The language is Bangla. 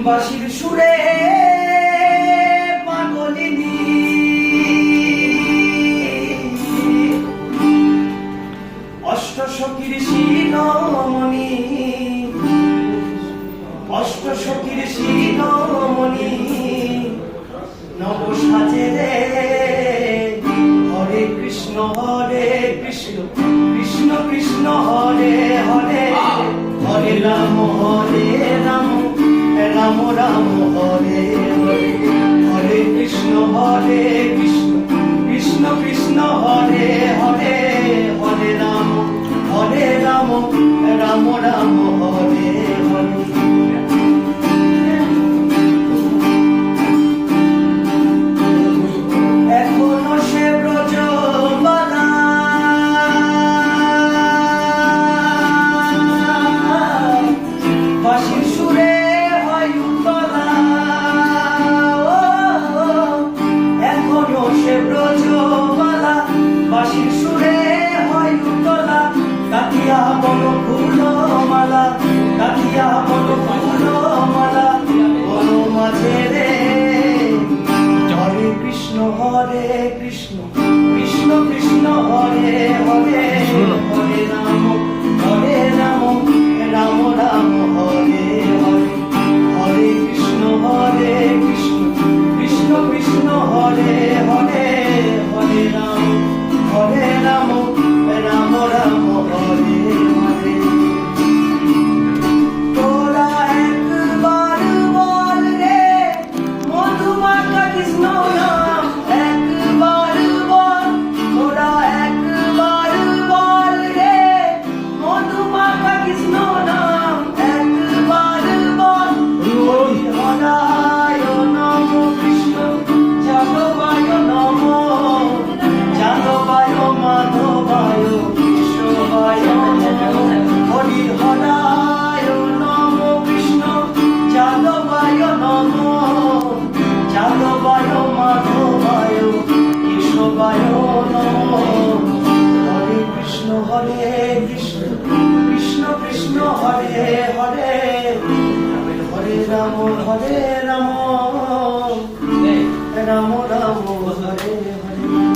বাঁশির সুরে পাগলিনী অষ্টসখীর শিরোমণি অষ্টসখীর শিরোমণি নব সাজে রে হরে কৃষ্ণ কৃষ্ণ কৃষ্ণ হরে হরে হরে রাম রাম রাম হরে হরে হরে কৃষ্ণ কৃষ্ণ কৃষ্ণ হরে হরে হরে রাম রাম রাম হরে হরে এখনো সে ব্রজবালা বাঁশির সুরে হয় উতলা এখনো সে ব্রজবালা বাঁশির সুরে হয় উতলা কাটিয়া বন ফুলমালা কাটিয়া বন ফুলমালা বন মাঝে রে হরে কৃষ্ণ কৃষ্ণ কৃষ্ণ হরে হরে হরে রাম রাম রাম হরে হরে হরে কৃষ্ণ কৃষ্ণ কৃষ্ণ হরে হরে হরে রাম রাম রাম হরে হরে তোরা একবার বল রে মধুমাখা কৃষ্ণ নাম একবার বল তোরা একবার বল রে মধুমাখা কৃষ্ণ নাম একবার বল হরায় নম কৃষ্ণ যাদবায় নম যাদবায় মাধবায় কেশবায় হরি হরায় নম কৃষ্ণ যাদবায় নম যাদবায় মাধবায় কেশবায় নম হরে কৃষ্ণ কৃষ্ণ কৃষ্ণ হরে হরে হরে রাম রাম রাম রাম হরে